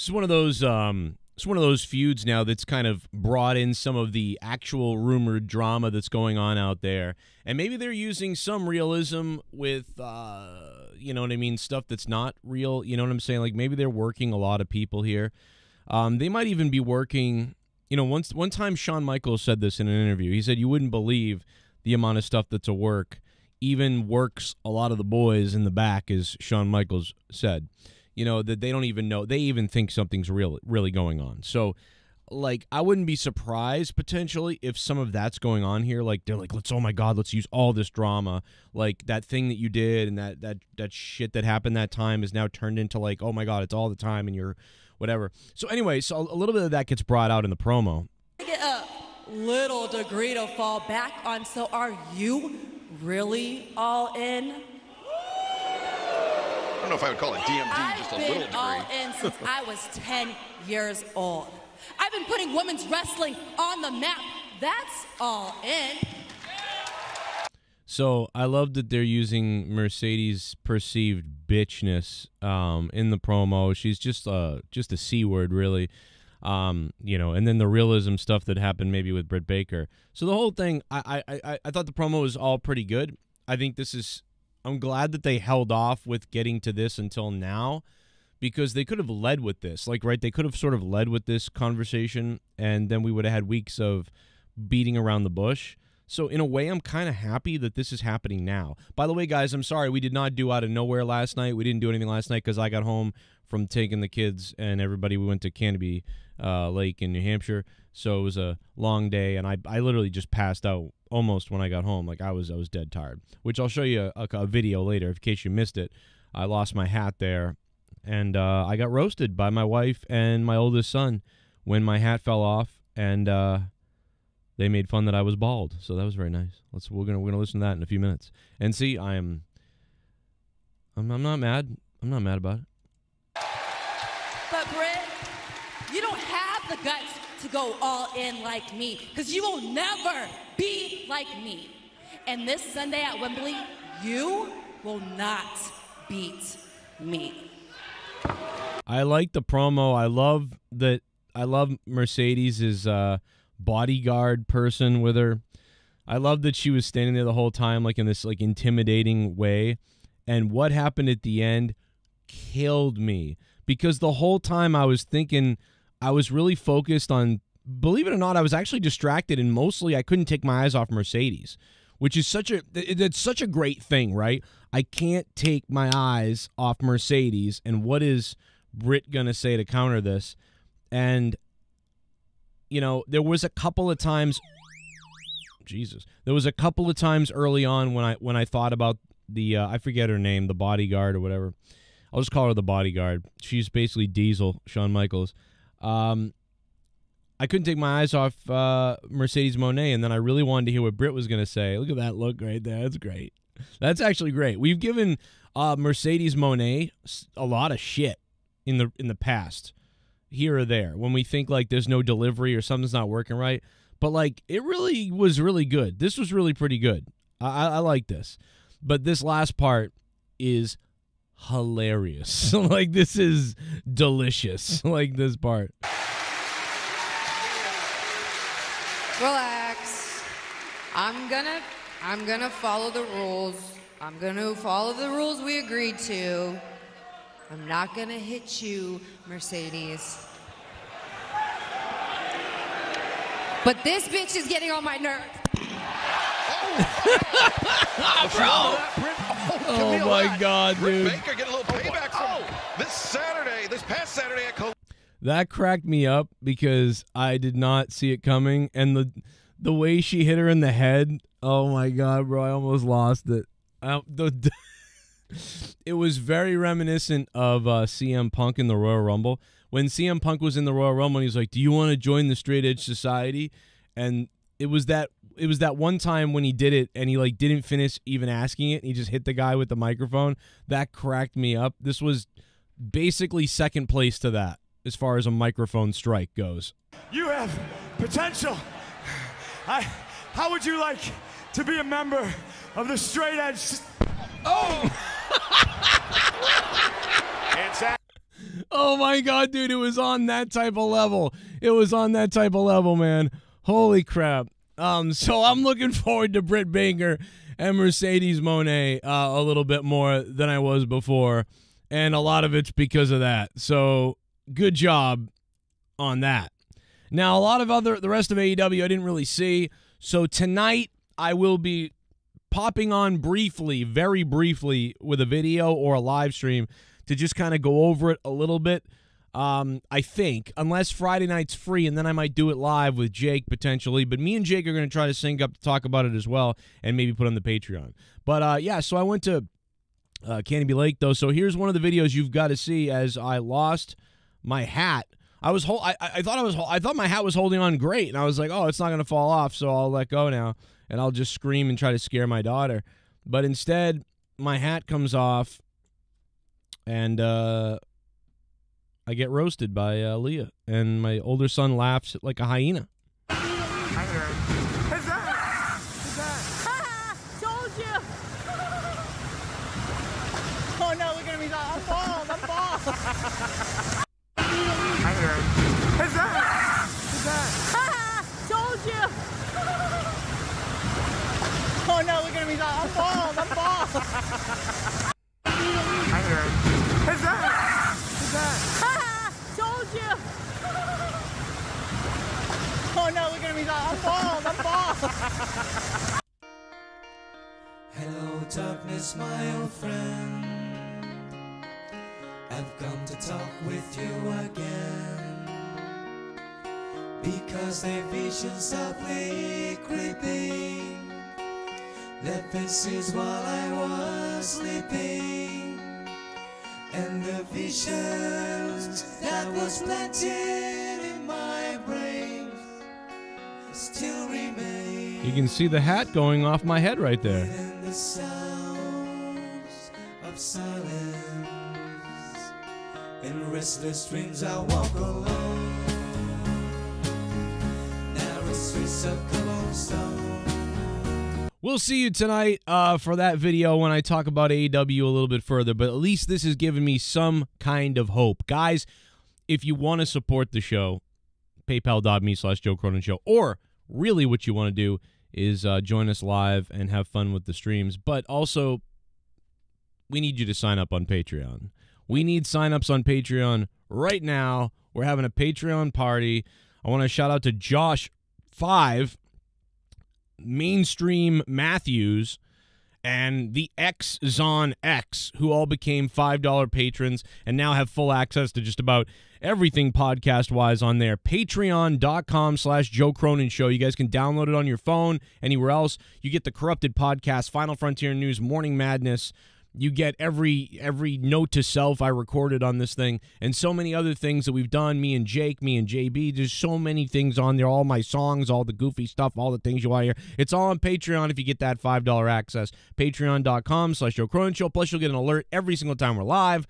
It's one of those feuds now that's kind of brought in some of the actual rumored drama that's going on out there, and maybe they're using some realism with, you know what I mean, stuff that's not real. You know what I'm saying? Like maybe they're working a lot of people here. They might even be working. You know, one time Shawn Michaels said this in an interview. He said you wouldn't believe the amount of stuff that's a work, even works a lot of the boys in the back, as Shawn Michaels said. You know, that they don't even know. They even think something's really going on. So, like, I wouldn't be surprised, potentially, if some of that's going on here. Like, they're like, oh, my God, let's use all this drama. Like, that thing that you did and that shit that happened that time is now turned into, like, oh, my God, it's all the time and you're whatever. So, anyway, so a little bit of that gets brought out in the promo. Get a little degree to fall back on. So, are you really all in? I don't know if I would call it DMD, just a little degree. I've been all in since I was 10 years old. I've been putting women's wrestling on the map. That's all in. So I love that they're using Mercedes' perceived bitchness in the promo. She's just a C word, really. You know, and then the realism stuff that happened maybe with Britt Baker. So the whole thing, I thought the promo was all pretty good. I think this is. I'm glad that they held off with getting to this until now, because they could have led with this. Like, right, they could have sort of led with this conversation, and then we would have had weeks of beating around the bush. So in a way, I'm kind of happy that this is happening now. By the way, guys, I'm sorry we did not do Out of Nowhere last night. We didn't do anything last night because I got home from taking the kids and everybody. We went to Canopy Lake in New Hampshire, so it was a long day, and I literally just passed out almost when I got home. Like I was dead tired, which I'll show you a video later in case you missed it. I lost my hat there, and I got roasted by my wife and my oldest son when my hat fell off, and they made fun that I was bald. So that was very nice. We're gonna listen to that in a few minutes and see. I'm not mad. I'm not mad about it. But Britt, you don't have the guts to go all in like me, because you will never be like me. And this Sunday at Wembley, you will not beat me. I like the promo. I love Mercedes' bodyguard person with her. I love that she was standing there the whole time, like in this like intimidating way. And what happened at the end killed me, because the whole time I was thinking, I was really focused on, believe it or not, I was actually distracted, and mostly I couldn't take my eyes off Mercedes, which is it's such a great thing, right? I can't take my eyes off Mercedes, and what is Britt going to say to counter this? And, you know, there was a couple of times, there was a couple of times early on when I thought about the, I forget her name, the bodyguard or whatever. I'll just call her the bodyguard. She's basically Diesel, Shawn Michaels. I couldn't take my eyes off Mercedes Moné, and then I really wanted to hear what Britt was going to say. Look at that look right there. That's great. That's actually great. We've given Mercedes Moné a lot of shit in the past, here or there, when we think like there's no delivery or something's not working right. But like it really was really good. This was really pretty good. I like this. But this last part is hilarious. Like this is delicious. Like this part. Relax. I'm gonna follow the rules. I'm gonna follow the rules we agreed to. I'm not gonna hit you, Mercedes. But this bitch is getting on my nerves. Oh my God, dude. Britt Baker getting a little payback from this past Saturday at Columbus. That cracked me up because I did not see it coming, and the way she hit her in the head, oh my God, bro, I almost lost it. It was very reminiscent of CM Punk in the Royal Rumble. When CM Punk was in the Royal Rumble, and he was like, "Do you want to join the Straight Edge Society?" And it was that one time when he did it, and he like didn't finish even asking it, and he just hit the guy with the microphone. That cracked me up. This was basically second place to that as far as a microphone strike goes. You have potential. How would you like to be a member of the Straight Edge? Oh! Oh my God, dude, it was on that type of level. It was on that type of level, man. Holy crap. So I'm looking forward to Britt Baker and Mercedes Moné a little bit more than I was before, and a lot of it's because of that. So good job on that. Now, a lot of the rest of AEW I didn't really see. So tonight I will be popping on briefly, very briefly, with a video or a live stream to just kind of go over it a little bit. I think, unless Friday night's free, and then I might do it live with Jake potentially. But me and Jake are going to try to sync up to talk about it as well, and maybe put on the Patreon. But yeah, so I went to Canopy Lake though. So here's one of the videos you've got to see as I lost my hat. I thought my hat was holding on great, and I was like, oh, it's not going to fall off, so I'll let go now, and I'll just scream and try to scare my daughter. But instead, my hat comes off, and I get roasted by Leah, and my older son laughs like a hyena. Told you. Oh no, look at me! I'm bald. Told you. Oh no, look at me! I'm bald. Told you. Oh no, look at me! I'm bald. Hello, darkness, my old friend. I've come to talk with you again, because the vision softly creeping left faces while I was sleeping, and the visions that was planted in my brain still remain. You can see the hat going off my head right there. In the sounds of silence, in restless dreams I walk alone, narrow streets of cobblestone. We'll see you tonight for that video when I talk about AEW a little bit further, but at least this has given me some kind of hope. Guys, if you want to support the show, paypal.me/Joe Cronin Show, or really what you want to do is join us live and have fun with the streams, but also we need you to sign up on Patreon. We need signups on Patreon right now. We're having a Patreon party. I want to shout out to Josh 5, Mainstream Matthews, and the X-Zon X, who all became $5 patrons and now have full access to just about everything podcast-wise on there. Patreon.com/Joe Cronin Show. You guys can download it on your phone, anywhere else. You get the Corrupted Podcast, Final Frontier News, Morning Madness. You get every note to self I recorded on this thing, and so many other things that we've done, me and Jake, me and JB. There's so many things on there, all my songs, all the goofy stuff, all the things you want to hear. It's all on Patreon if you get that $5 access. Patreon.com/Joe Cronin Show. Plus, you'll get an alert every single time we're live.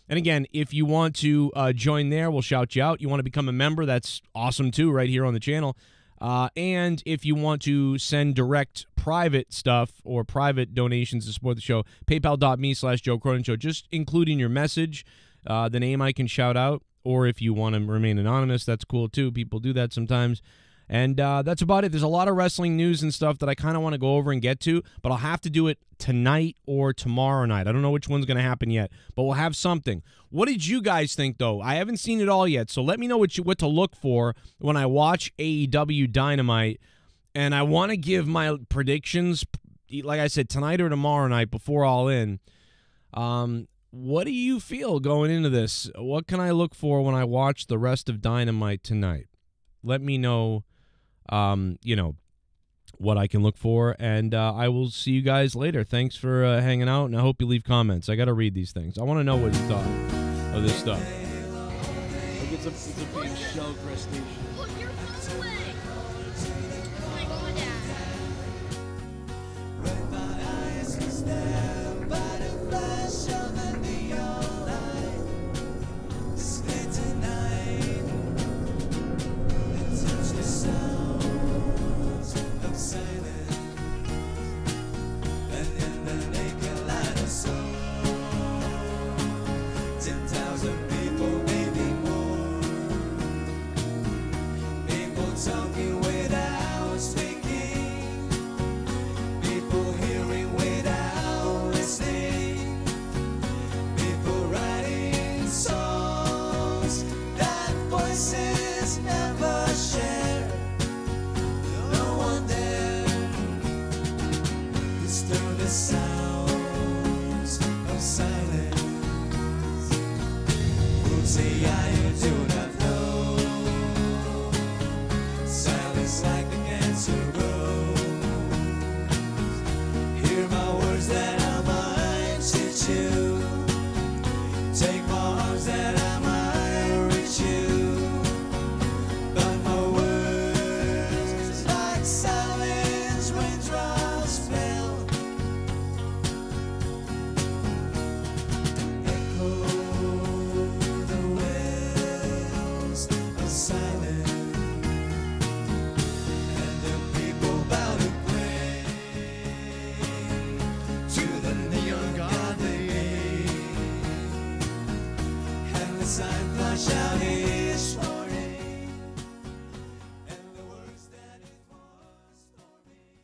And again, if you want to join there, we'll shout you out. You want to become a member, that's awesome too, right here on the channel. And if you want to send direct private stuff or private donations to support the show, paypal.me/Joe Cronin Show. Just include in your message the name I can shout out, or if you want to remain anonymous, that's cool too. People do that sometimes. And that's about it. There's a lot of wrestling news and stuff that I kind of want to go over and get to, but I'll have to do it tonight or tomorrow night. I don't know which one's going to happen yet, but we'll have something. What did you guys think, though? I haven't seen it all yet, so let me know what to look for when I watch AEW Dynamite, and I want to give my predictions, like I said, tonight or tomorrow night before All In. What do you feel going into this? What can I look for when I watch the rest of Dynamite tonight? Let me know. What I can look for, and I will see you guys later. Thanks for hanging out, and I hope you leave comments. I got to read these things. I want to know what you thought of this stuff. Like it's a big shell crustacean. Look, you're far away. Oh my God, Dad. When my eyes were stabbed by the flash of a neon light, split tonight and touch the sounds of silence, and in the naked light of soul, 10,000 people See how you do not know. Silence like the cancer grows. Hear my words that I might teach you. Take my arms that I might reach you. But my words like silence raindrops fell. Echo the wells of silence. And the people bow to pray to the neon god they made. And the sign flash out here.